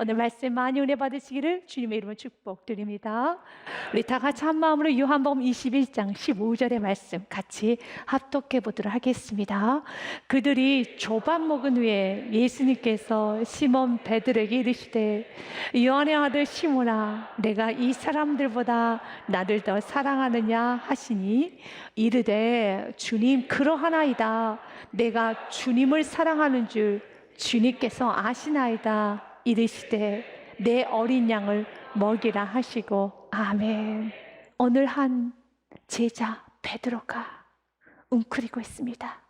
오늘 말씀 많이 은혜 받으시기를 주님의 이름으로 축복드립니다. 우리 다 같이 한 마음으로 요한복음 21장 15절의 말씀 같이 합독해 보도록 하겠습니다. 그들이 조밥 먹은 후에 예수님께서 시몬 베드로에게 이르시되 요한의 아들 시몬아 내가 이 사람들보다 나를 더 사랑하느냐 하시니 이르되 주님 그러하나이다. 내가 주님을 사랑하는 줄 주님께서 아시나이다. 이르시되 내 어린 양을 먹이라 하시고 아멘. 오늘 한 제자 베드로가 웅크리고 있습니다.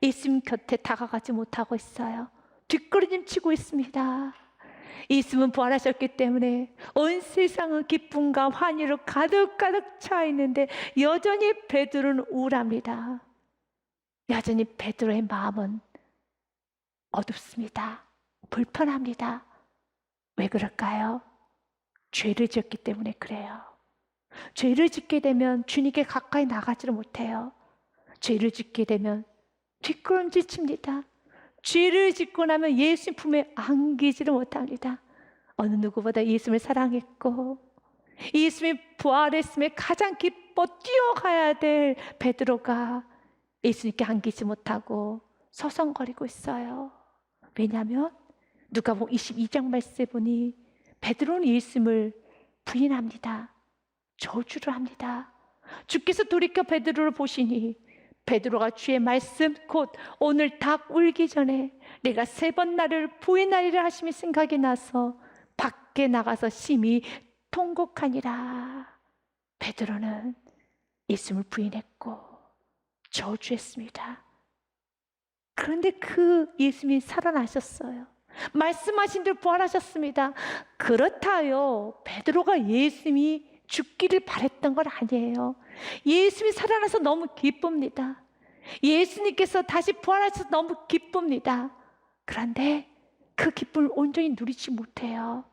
예수님 곁에 다가가지 못하고 있어요. 뒷걸음질 치고 있습니다. 예수님은 부활하셨기 때문에 온 세상은 기쁨과 환희로 가득가득 차 있는데 여전히 베드로는 우울합니다. 여전히 베드로의 마음은 어둡습니다. 불편합니다. 왜 그럴까요? 죄를 지었기 때문에 그래요. 죄를 짓게 되면 주님께 가까이 나가지를 못해요. 죄를 짓게 되면 뒷걸음질 칩니다. 죄를 짓고 나면 예수님 품에 안기지를 못합니다. 어느 누구보다 예수님을 사랑했고 예수님이 부활했음에 가장 기뻐 뛰어가야 될 베드로가 예수님께 안기지 못하고 서성거리고 있어요. 왜냐하면 누가복음 22장 말씀에 보니 베드로는 예수님을 부인합니다. 저주를 합니다. 주께서 돌이켜 베드로를 보시니 베드로가 주의 말씀 곧 오늘 닭 울기 전에 내가 3번 나를 부인하리라 하심이 생각이 나서 밖에 나가서 심히 통곡하니라. 베드로는 예수님을 부인했고 저주했습니다. 그런데 그 예수님이 살아나셨어요. 말씀하신 대로 부활하셨습니다. 그렇다요 베드로가 예수님이 죽기를 바랬던 건 아니에요. 예수님이 살아나서 너무 기쁩니다. 예수님께서 다시 부활하셔서 너무 기쁩니다. 그런데 그 기쁨을 온전히 누리지 못해요.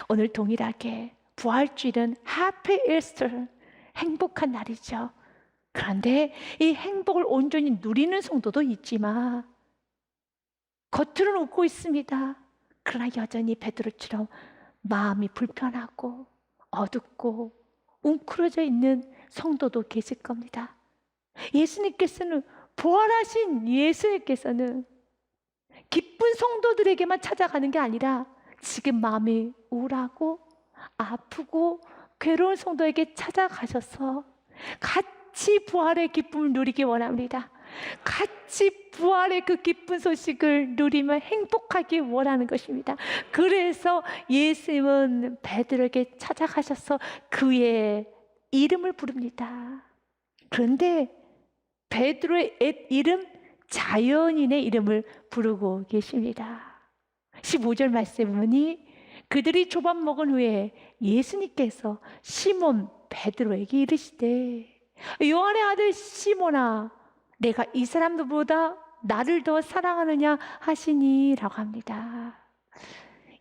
오늘 동일하게 부활주일은 하피 이스터, 행복한 날이죠. 그런데 이 행복을 온전히 누리는 성도도 있지만 겉으로는 웃고 있습니다. 그러나 여전히 베드로처럼 마음이 불편하고 어둡고 웅크러져 있는 성도도 계실 겁니다. 예수님께서는 부활하신 예수님께서는 기쁜 성도들에게만 찾아가는 게 아니라 지금 마음이 우울하고 아프고 괴로운 성도에게 찾아가셔서 같이 부활의 기쁨을 누리기 원합니다. 같이 부활의 그 기쁜 소식을 누리며 행복하기 원하는 것입니다. 그래서 예수님은 베드로에게 찾아가셔서 그의 이름을 부릅니다. 그런데 베드로의 옛 이름 자연인의 이름을 부르고 계십니다. 15절 말씀에 보니 그들이 조밥 먹은 후에 예수님께서 시몬 베드로에게 이르시되 요한의 아들 시몬아 내가 이 사람들보다 나를 더 사랑하느냐 하시니 라고 합니다.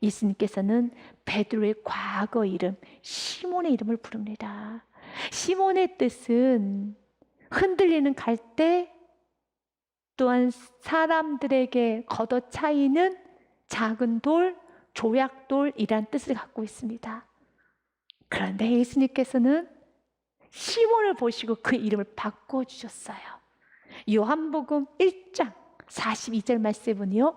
예수님께서는 베드로의 과거 이름 시몬의 이름을 부릅니다. 시몬의 뜻은 흔들리는 갈대 또한 사람들에게 걷어차이는 작은 돌, 조약돌이란 뜻을 갖고 있습니다. 그런데 예수님께서는 시몬을 보시고 그 이름을 바꿔주셨어요. 요한복음 1장 42절 말씀에 보니요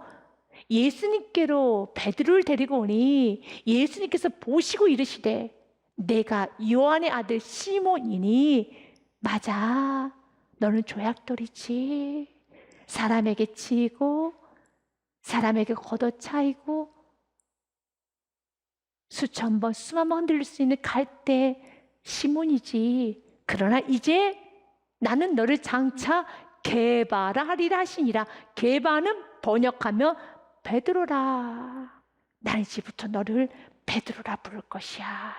예수님께로 베드로를 데리고 오니 예수님께서 보시고 이르시되 내가 요한의 아들 시몬이니 맞아 너는 조약돌이지 사람에게 치이고 사람에게 걷어차이고 수천 번 수만 번 흔들릴 수 있는 갈대 시몬이지 그러나 이제 나는 너를 장차 게바라하리라 하시니라. 게바는 번역하면 베드로라. 나는 이제부터 너를 베드로라 부를 것이야.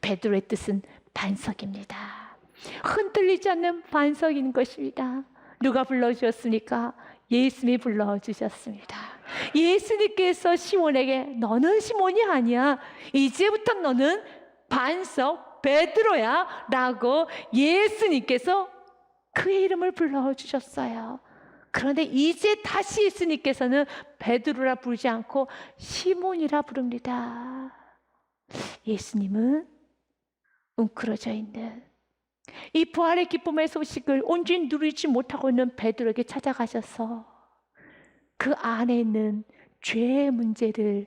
베드로의 뜻은 반석입니다. 흔들리지 않는 반석인 것입니다. 누가 불러주셨습니까? 예수님이 불러주셨습니다. 예수님께서 시몬에게 너는 시몬이 아니야. 이제부터 너는 반석 베드로야 라고 예수님께서 그의 이름을 불러주셨어요. 그런데 이제 다시 예수님께서는 베드로라 부르지 않고 시몬이라 부릅니다. 예수님은 웅크러져 있는 이 부활의 기쁨의 소식을 온전히 누리지 못하고 있는 베드로에게 찾아가셔서 그 안에 있는 죄의 문제를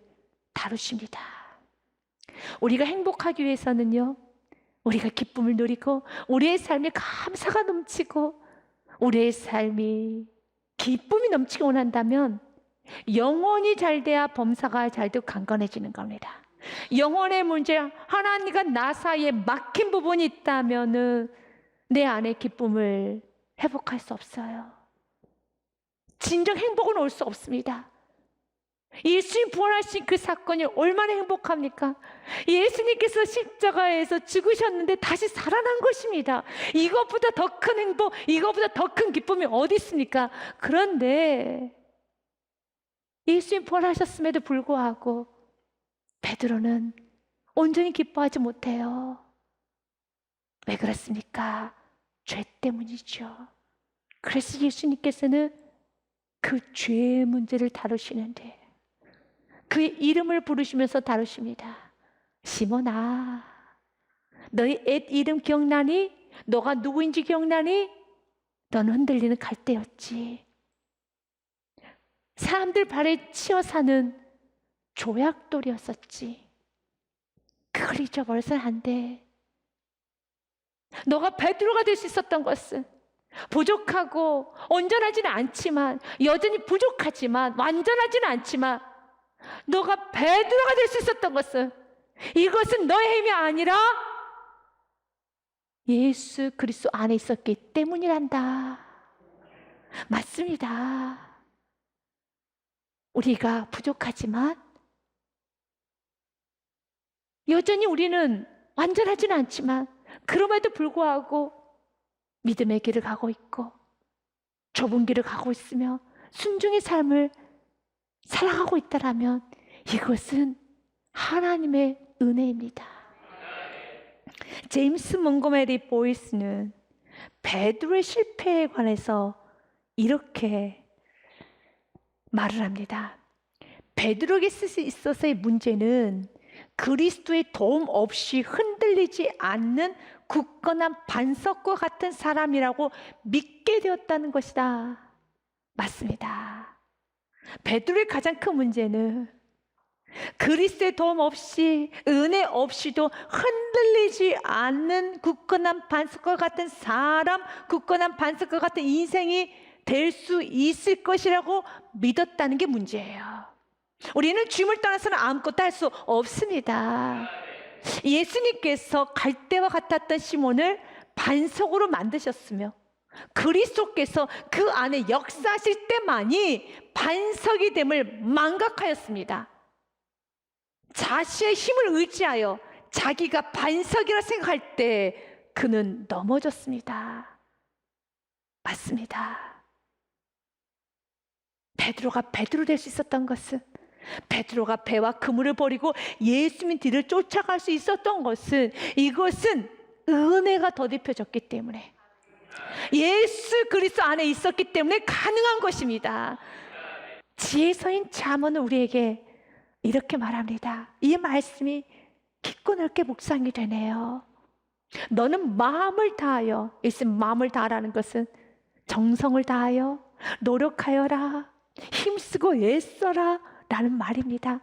다루십니다. 우리가 행복하기 위해서는요, 우리가 기쁨을 누리고 우리의 삶에 감사가 넘치고 우리의 삶이 기쁨이 넘치고 원한다면 영혼이 잘 돼야 범사가 잘 되고 강건해지는 겁니다. 영혼의 문제, 하나님과 나 사이에 막힌 부분이 있다면 내 안에 기쁨을 회복할 수 없어요. 진정 행복은 올 수 없습니다. 예수님 부활하신 그 사건이 얼마나 행복합니까? 예수님께서 십자가에서 죽으셨는데 다시 살아난 것입니다. 이것보다 더 큰 행복, 이것보다 더 큰 기쁨이 어디 있습니까? 그런데 예수님 부활하셨음에도 불구하고 베드로는 온전히 기뻐하지 못해요. 왜 그렇습니까? 죄 때문이죠. 그래서 예수님께서는 그 죄의 문제를 다루시는데 그의 이름을 부르시면서 다루십니다. 시몬아, 너희 옛 이름 기억나니? 너가 누구인지 기억나니? 너는 흔들리는 갈대였지. 사람들 발에 치여 사는 조약돌이었었지. 그걸 잊어버려서는 안 돼. 너가 베드로가 될 수 있었던 것은 부족하고 온전하지는 않지만, 여전히 부족하지만 완전하지는 않지만 너가 베드로가 될 수 있었던 것은, 이것은 너의 힘이 아니라 예수 그리스도 안에 있었기 때문이란다. 맞습니다. 우리가 부족하지만 여전히 우리는 완전하지는 않지만 그럼에도 불구하고 믿음의 길을 가고 있고 좁은 길을 가고 있으며 순종의 삶을 살아가고 있다라면 이것은 하나님의 은혜입니다. 제임스 몽고메리 보이스는 베드로의 실패에 관해서 이렇게 말을 합니다. 베드로에게 있어서의 문제는 그리스도의 도움 없이 흔들리지 않는 굳건한 반석과 같은 사람이라고 믿게 되었다는 것이다. 맞습니다. 베드로의 가장 큰 문제는 그리스도의 도움 없이, 은혜 없이도 흔들리지 않는 굳건한 반석과 같은 사람, 굳건한 반석과 같은 인생이 될 수 있을 것이라고 믿었다는 게 문제예요. 우리는 주님을 떠나서는 아무것도 할 수 없습니다. 예수님께서 갈대와 같았던 시몬을 반석으로 만드셨으며 그리스도께서 그 안에 역사하실 때만이 반석이 됨을 망각하였습니다. 자신의 힘을 의지하여 자기가 반석이라 생각할 때 그는 넘어졌습니다. 맞습니다. 베드로가 베드로 될 수 있었던 것은, 베드로가 배와 그물을 버리고 예수님 뒤를 쫓아갈 수 있었던 것은, 이것은 은혜가 더딥혀졌기 때문에, 예수 그리스도 안에 있었기 때문에 가능한 것입니다. 지혜서인 잠언은 우리에게 이렇게 말합니다. 이 말씀이 깊고 넓게 묵상이 되네요. 너는 마음을 다하여, 있으면 마음을 다하라는 것은 정성을 다하여 노력하여라, 힘쓰고 애써라 라는 말입니다.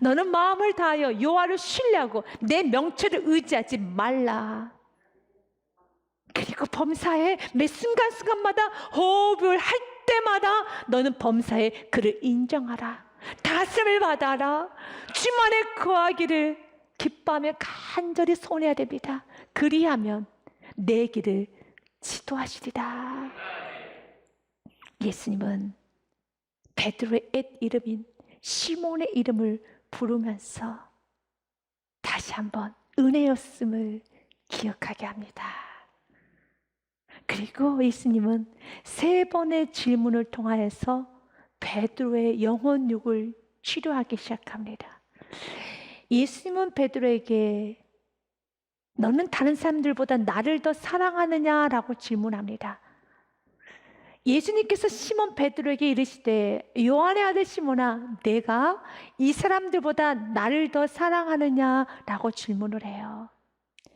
너는 마음을 다하여 여호와를 신뢰하고 내 명철을 의지하지 말라. 그리고 범사에 매 순간순간마다 호흡을 할 때마다 너는 범사에 그를 인정하라. 다스림을 받아라. 주만에 거하기를 기뻐하며 간절히 소원해야 됩니다. 그리하면 내 길을 지도하시리라. 예수님은 베드로의 옛 이름인 시몬의 이름을 부르면서 다시 한번 은혜였음을 기억하게 합니다. 그리고 예수님은 3번의 질문을 통하여서 베드로의 영혼 육을 치료하기 시작합니다. 예수님은 베드로에게 너는 다른 사람들보다 나를 더 사랑하느냐라고 질문합니다. 예수님께서 시몬 베드로에게 이르시되 요한의 아들 시몬아 내가 이 사람들보다 나를 더 사랑하느냐라고 질문을 해요.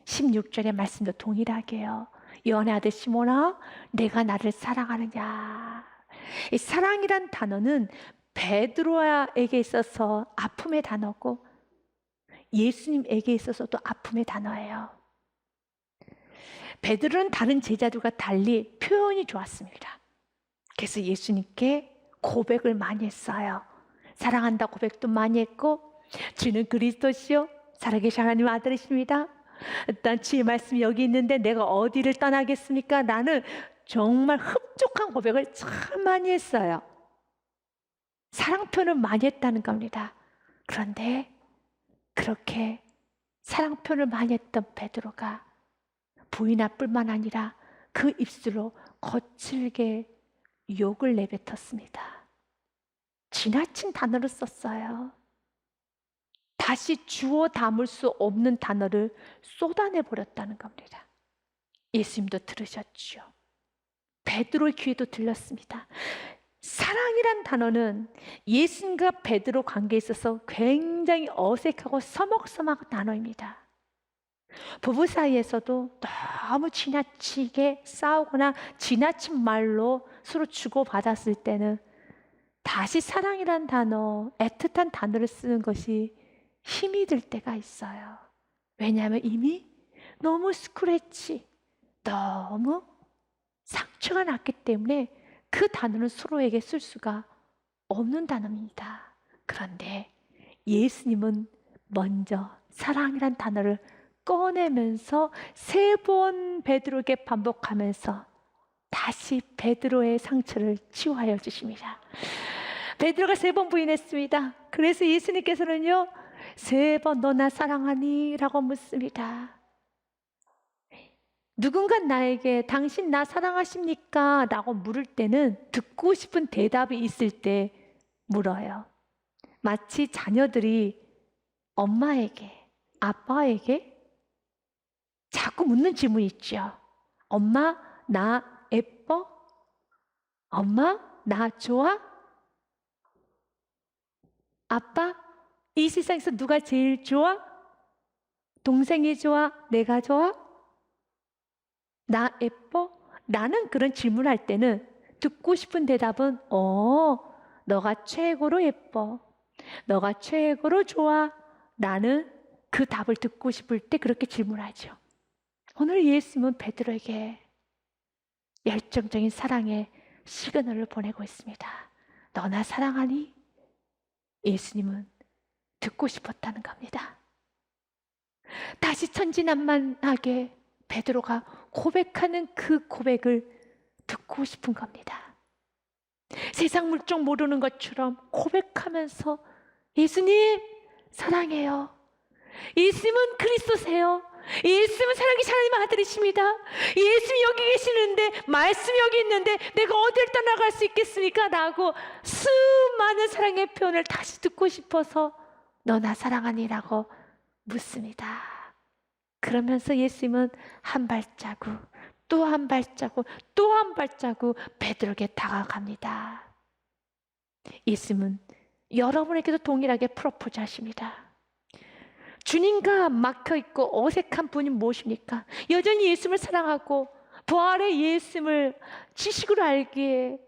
16절의 말씀도 동일하게요. 요한의 아들 시몬아 내가 나를 사랑하느냐. 이 사랑이란 단어는 베드로에게 있어서 아픔의 단어고 예수님에게 있어서도 아픔의 단어예요. 베드로는 다른 제자들과 달리 표현이 좋았습니다. 그래서 예수님께 고백을 많이 했어요. 사랑한다 고백도 많이 했고 주는 그리스도시요 살아계신 하나님 아들이십니다. 일단 주의 말씀이 여기 있는데 내가 어디를 떠나겠습니까? 나는 정말 흡족한 고백을 참 많이 했어요. 사랑 표현을 많이 했다는 겁니다. 그런데 그렇게 사랑 표현을 많이 했던 베드로가 부인할 뿐만 아니라 그 입술로 거칠게 욕을 내뱉었습니다. 지나친 단어를 썼어요. 다시 주워 담을 수 없는 단어를 쏟아내 버렸다는 겁니다. 예수님도 들으셨죠. 베드로의 귀에도 들렸습니다. 사랑이란 단어는 예수님과 베드로 관계에 있어서 굉장히 어색하고 서먹서먹한 단어입니다. 부부 사이에서도 너무 지나치게 싸우거나 지나친 말로 서로 주고받았을 때는 다시 사랑이란 단어, 애틋한 단어를 쓰는 것이 힘이 들 때가 있어요. 왜냐하면 이미 너무 스크래치, 너무 상처가 났기 때문에 그 단어는 서로에게 쓸 수가 없는 단어입니다. 그런데 예수님은 먼저 사랑이란 단어를 꺼내면서 3번 베드로에게 반복하면서 다시 베드로의 상처를 치유하여 주십니다. 베드로가 3번 부인했습니다. 그래서 예수님께서는요 3번 너 나 사랑하니? 라고 묻습니다. 누군가 나에게 당신 나 사랑하십니까? 라고 물을 때는 듣고 싶은 대답이 있을 때 물어요. 마치 자녀들이 엄마에게, 아빠에게 자꾸 묻는 질문이 있죠. 엄마, 나 예뻐? 엄마, 나 좋아? 아빠, 이 세상에서 누가 제일 좋아? 동생이 좋아? 내가 좋아? 나 예뻐? 나는 그런 질문할 때는 듣고 싶은 대답은 너가 최고로 예뻐. 너가 최고로 좋아. 나는 그 답을 듣고 싶을 때 그렇게 질문하죠. 오늘 예수님은 베드로에게 열정적인 사랑의 시그널을 보내고 있습니다. 너 나 사랑하니? 예수님은 듣고 싶었다는 겁니다. 다시 천진난만하게 베드로가 고백하는 그 고백을 듣고 싶은 겁니다. 세상 물정 모르는 것처럼 고백하면서 예수님 사랑해요. 예수님은 그리스도세요. 예수님은 살아계신 하나님 아들이십니다. 예수님이 여기 계시는데 말씀이 여기 있는데 내가 어딜 떠나갈 수 있겠습니까? 라고 수많은 사랑의 표현을 다시 듣고 싶어서 너 나 사랑하니? 라고 묻습니다. 그러면서 예수님은 한 발자국 또 한 발자국 또 한 발자국 베드로에게 다가갑니다. 예수님은 여러분에게도 동일하게 프로포즈 하십니다. 주님과 막혀있고 어색한 분이 무엇입니까? 여전히 예수님을 사랑하고 부활의 예수님을 지식으로 알기에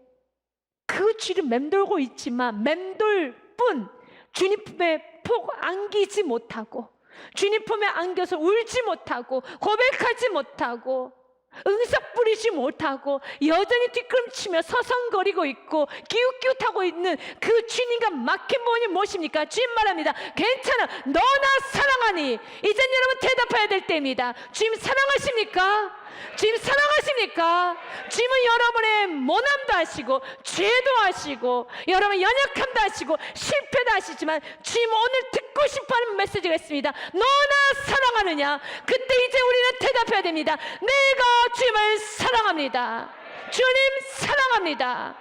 그 주를 맴돌고 있지만 맴돌 뿐 주님 품에 푹 안기지 못하고 주님 품에 안겨서 울지 못하고 고백하지 못하고 응석 부리지 못하고 여전히 뒤꿈치며 서성거리고 있고 기웃기웃하고 있는 그 주님과 막힌 부분이 무엇입니까? 주님 말합니다. 괜찮아. 너 나 사랑하니? 이젠 여러분 대답해야 될 때입니다. 주님 사랑하십니까? 주님 사랑하십니까? 주님은 여러분의 모난도 아시고 죄도 아시고 여러분의 연약함도 아시고 실패도 아시지만 주님 오늘 듣고 싶어하는 메시지가 있습니다. 너 나 사랑하느냐? 그때 이제 우리는 대답해야 됩니다. 내가 주님을 사랑합니다. 주님 사랑합니다.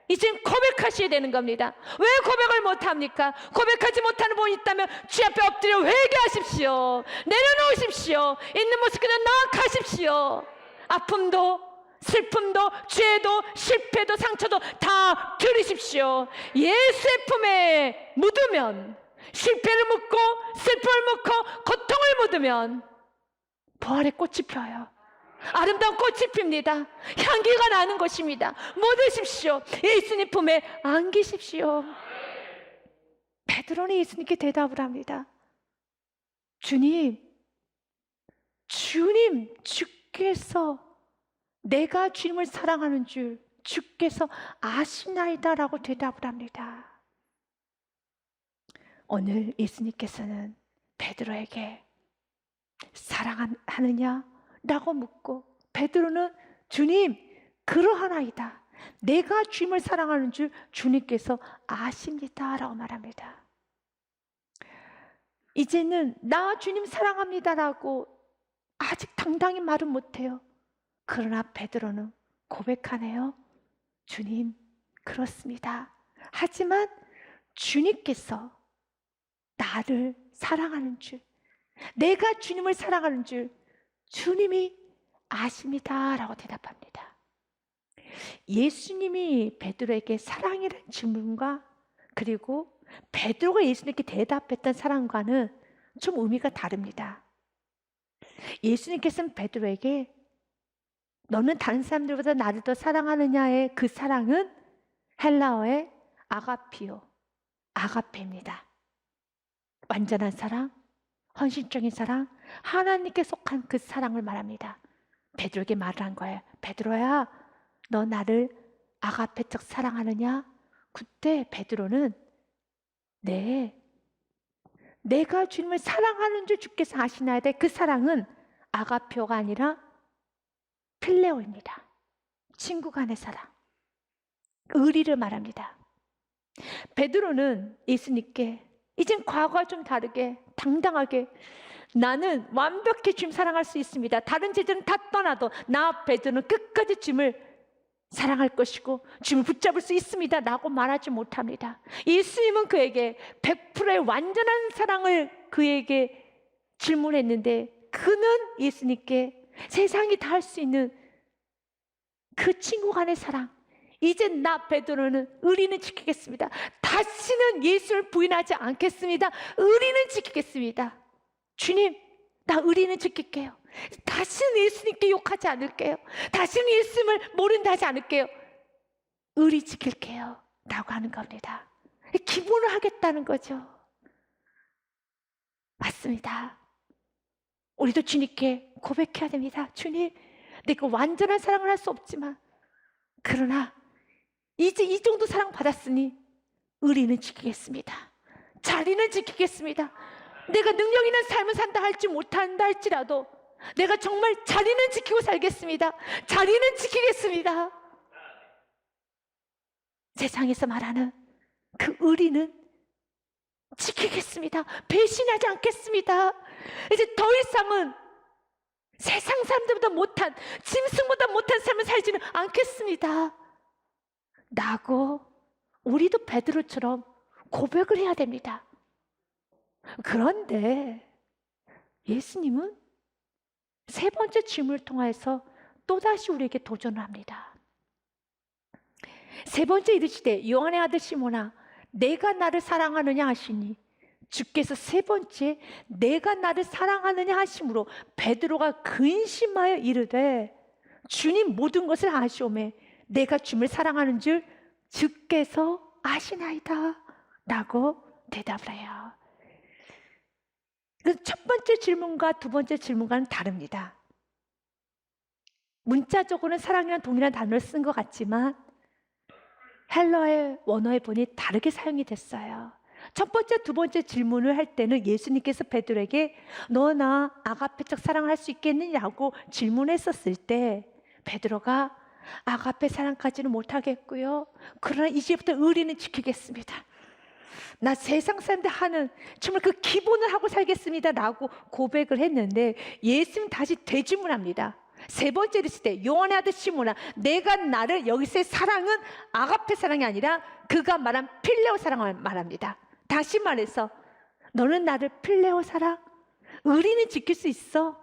이제 고백하셔야 되는 겁니다. 왜 고백을 못합니까? 고백하지 못하는 분이 있다면 주 앞에 엎드려 회개하십시오. 내려놓으십시오. 있는 모습 그대로 나아가십시오. 아픔도 슬픔도 죄도 실패도 상처도 다 들으십시오. 예수의 품에 묻으면, 실패를 묻고 슬픔을 묻고 고통을 묻으면 부활의 꽃이 펴요. 아름다운 꽃이 핍니다. 향기가 나는 것입니다. 묻으십시오. 예수님 품에 안기십시오. 베드로는 예수님께 대답을 합니다. 주님, 주께서 내가 주님을 사랑하는 줄 주께서 아시나이다 라고 대답을 합니다. 오늘 예수님께서는 베드로에게 사랑하느냐? 라고 묻고, 베드로는 주님, 그러하나이다. 내가 주님을 사랑하는 줄 주님께서 아십니다 라고 말합니다. 이제는 나 주님 사랑합니다 라고 아직 당당히 말은 못해요. 그러나 베드로는 고백하네요. 주님, 그렇습니다. 하지만 주님께서 나를 사랑하는 줄, 내가 주님을 사랑하는 줄 주님이 아십니다 라고 대답합니다. 예수님이 베드로에게 사랑이라는 질문과, 그리고 베드로가 예수님께 대답했던 사랑과는 좀 의미가 다릅니다. 예수님께서는 베드로에게 너는 다른 사람들보다 나를 더 사랑하느냐의 그 사랑은 헬라어의 아가피오, 아가페입니다. 완전한 사랑, 헌신적인 사랑, 하나님께 속한 그 사랑을 말합니다. 베드로에게 말을 한 거예요. 베드로야, 너 나를 아가페적 사랑하느냐? 그때 베드로는 내가 주님을 사랑하는 줄 주께서 아시나야 돼. 그 사랑은 아가페오가 아니라 필레오입니다. 친구 간의 사랑, 의리를 말합니다. 베드로는 예수님께 이젠 과거와 좀 다르게 당당하게 나는 완벽히 주님 사랑할 수 있습니다. 다른 제자는 다 떠나도 나 베드로는 끝까지 주님을 사랑할 것이고 주님을 붙잡을 수 있습니다 라고 말하지 못합니다. 예수님은 그에게 100%의 완전한 사랑을 그에게 질문했는데, 그는 예수님께 세상이 다 할 수 있는 그 친구 간의 사랑, 이제 나 베드로는 의리는 지키겠습니다. 다시는 예수를 부인하지 않겠습니다. 의리는 지키겠습니다. 주님, 나 의리는 지킬게요. 다시는 예수님께 욕하지 않을게요. 다시는 예수님을 모른다 하지 않을게요. 의리 지킬게요 라고 하는 겁니다. 기본을 하겠다는 거죠. 맞습니다. 우리도 주님께 고백해야 됩니다. 주님, 내가 완전한 사랑을 할 수 없지만, 그러나 이제 이 정도 사랑 받았으니 의리는 지키겠습니다. 자리는 지키겠습니다. 내가 능력 있는 삶을 산다 할지 못한다 할지라도 내가 정말 자리는 지키고 살겠습니다. 자리는 지키겠습니다. 세상에서 말하는 그 의리는 지키겠습니다. 배신하지 않겠습니다. 이제 더 이상은 세상 사람들보다 못한, 짐승보다 못한 삶을 살지는 않겠습니다 라고 우리도 베드로처럼 고백을 해야 됩니다. 그런데 예수님은 세 번째 질문을 통해서 또다시 우리에게 도전을 합니다. 세 번째 이르시되 요한의 아들 시몬아, 내가 나를 사랑하느냐 하시니, 주께서 세 번째 내가 나를 사랑하느냐 하심으로 베드로가 근심하여 이르되 주님 모든 것을 아시오매 내가 주님을 사랑하는 줄 주께서 아시나이다 라고 대답을 해요. 첫 번째 질문과 두 번째 질문과는 다릅니다. 문자적으로는 사랑이란 동일한 단어를 쓴 것 같지만 헬러의 원어에 보니 다르게 사용이 됐어요. 첫 번째, 두 번째 질문을 할 때는 예수님께서 베드로에게 너 나 아가페적 사랑을 할 수 있겠느냐고 질문했었을 때 베드로가 아가페 사랑까지는 못하겠고요, 그러나 이제부터 의리는 지키겠습니다. 나 세상 사람들 하는 정말 그 기본을 하고 살겠습니다 라고 고백을 했는데, 예수님 다시 되질문합니다. 세 번째 이르실 때 요한의 아들 시몬아, 내가 나를, 여기서의 사랑은 아가페 사랑이 아니라 그가 말한 필레오 사랑을 말합니다. 다시 말해서 너는 나를 필레오 사랑, 의리는 지킬 수 있어?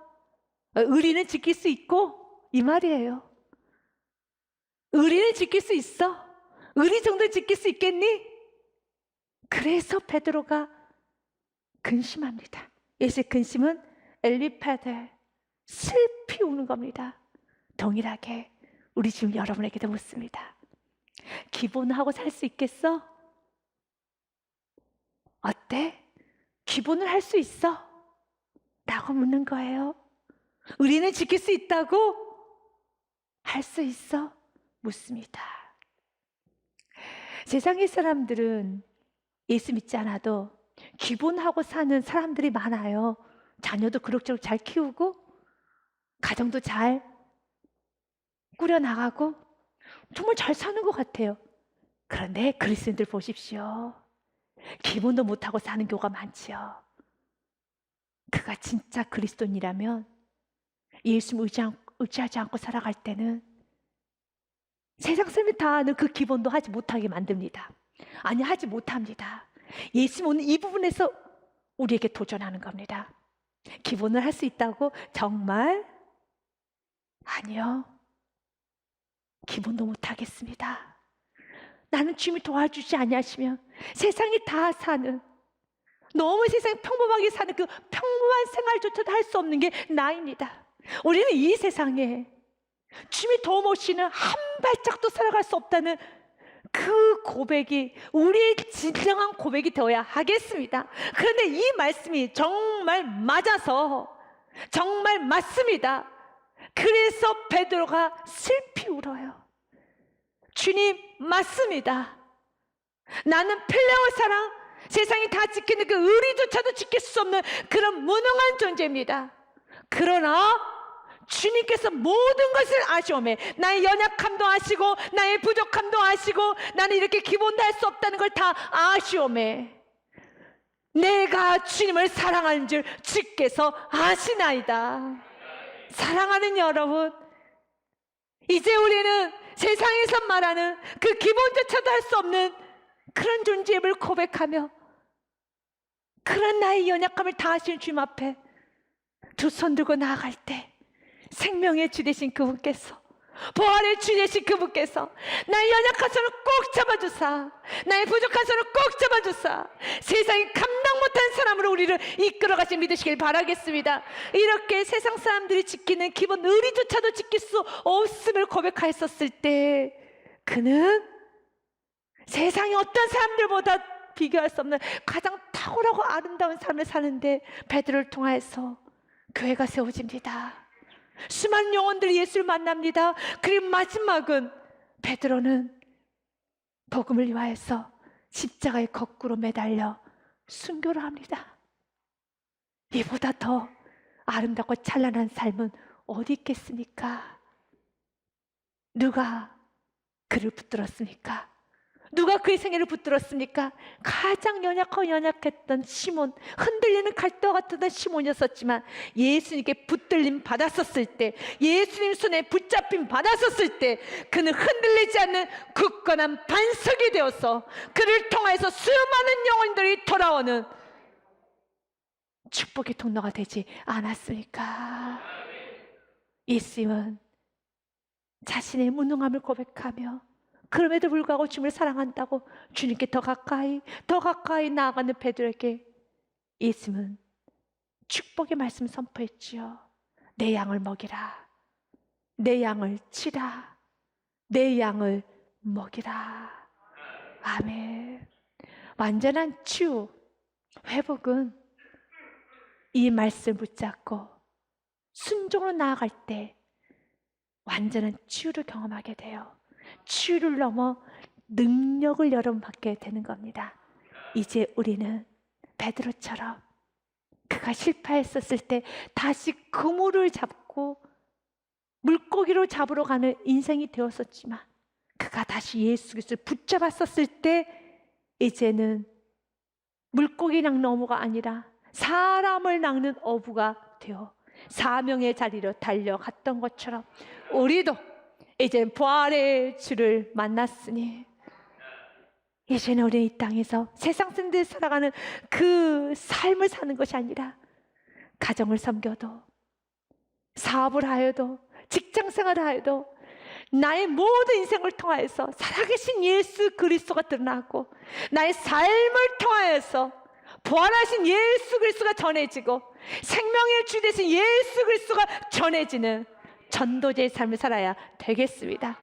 의리는 지킬 수 있고 이 말이에요. 의리는 지킬 수 있어? 의리 정도 지킬 수 있겠니? 그래서 베드로가 근심합니다. 예수의 근심은 엘리파데, 슬피 우는 겁니다. 동일하게 우리 지금 여러분에게도 묻습니다. 기본하고 살 수 있겠어? 어때? 기본을 할 수 있어? 라고 묻는 거예요. 의리는 지킬 수 있다고? 할 수 있어? 묻습니다. 세상의 사람들은 예수 믿지 않아도 기본하고 사는 사람들이 많아요. 자녀도 그럭저럭 잘 키우고 가정도 잘 꾸려나가고 정말 잘 사는 것 같아요. 그런데 그리스도인들 보십시오. 기본도 못하고 사는 경우가 많지요. 그가 진짜 그리스도인이라면 예수 의지하지 않고 살아갈 때는 세상 사람이 다 아는 그 기본도 하지 못하게 만듭니다. 아니, 하지 못합니다. 예수님 오늘 이 부분에서 우리에게 도전하는 겁니다. 기본을 할 수 있다고? 정말? 아니요. 기본도 못하겠습니다. 나는 주님이 도와주지 아니하시면 세상이 다 사는, 너무 세상이 평범하게 사는 그 평범한 생활조차도 할 수 없는 게 나입니다. 우리는 이 세상에 주님이 도움 없이는 한 발짝도 살아갈 수 없다는 그 고백이 우리의 진정한 고백이 되어야 하겠습니다. 그런데 이 말씀이 정말 맞아서 정말 맞습니다. 그래서 베드로가 슬피 울어요. 주님, 맞습니다. 나는 필레오 사랑, 세상이 다 지키는 그 의리조차도 지킬 수 없는 그런 무능한 존재입니다. 그러나 주님께서 모든 것을 아시오매, 나의 연약함도 아시고 나의 부족함도 아시고 나는 이렇게 기본도 할 수 없다는 걸 다 아시오매, 내가 주님을 사랑하는 줄 주께서 아시나이다. 사랑하는 여러분, 이제 우리는 세상에서 말하는 그 기본조차도 할 수 없는 그런 존재임을 고백하며 그런 나의 연약함을 다 아시는 주님 앞에 두 손 들고 나아갈 때 생명의 주 되신 그분께서, 부활의 주 되신 그분께서 나의 연약한 손을 꼭 잡아주사, 나의 부족한 손을 꼭 잡아주사 세상이 감당 못한 사람으로 우리를 이끌어가시 믿으시길 바라겠습니다. 이렇게 세상 사람들이 지키는 기본 의리조차도 지킬 수 없음을 고백하였었을 때 그는 세상의 어떤 사람들보다 비교할 수 없는 가장 탁월하고 아름다운 삶을 사는데 베드로를 통하여서 교회가 세워집니다. 수많은 영혼들이 예수를 만납니다. 그리고 마지막은 베드로는 복음을 위하여서 십자가에 거꾸로 매달려 순교를 합니다. 이보다 더 아름답고 찬란한 삶은 어디 있겠습니까? 누가 그를 붙들었습니까? 누가 그의 생애를 붙들었습니까? 가장 연약했던 시몬, 흔들리는 갈대와 같았던 시몬이었었지만 예수님께 붙들림 받았었을 때, 예수님 손에 붙잡힘 받았었을 때 그는 흔들리지 않는 굳건한 반석이 되어서 그를 통해서 수많은 영혼들이 돌아오는 축복의 통로가 되지 않았습니까? 예수님은 자신의 무능함을 고백하며 그럼에도 불구하고 주님을 사랑한다고 주님께 더 가까이 나아가는 베드로에게 예수님은 축복의 말씀 선포했지요. 내 양을 먹이라, 내 양을 치라, 내 양을 먹이라. 아멘. 완전한 치유, 회복은 이 말씀을 붙잡고 순종으로 나아갈 때 완전한 치유를 경험하게 돼요. 치유를 넘어 능력을 여러분 받게 되는 겁니다. 이제 우리는 베드로처럼 그가 실패했었을 때 다시 그물을 잡고 물고기로 잡으러 가는 인생이 되었었지만 그가 다시 예수 그리스도를 붙잡았었을 때 이제는 물고기 낚는 어부가 아니라 사람을 낚는 어부가 되어 사명의 자리로 달려갔던 것처럼 우리도 이제는 부활의 주를 만났으니 이제는 우리 이 땅에서 세상 사람들이 살아가는 그 삶을 사는 것이 아니라 가정을 섬겨도, 사업을 하여도, 직장생활을 하여도, 나의 모든 인생을 통하여서 살아계신 예수 그리스도가 드러나고 나의 삶을 통하여서 부활하신 예수 그리스도가 전해지고 생명의 주 되신 예수 그리스도가 전해지는 전도자의 삶을 살아야 되겠습니다.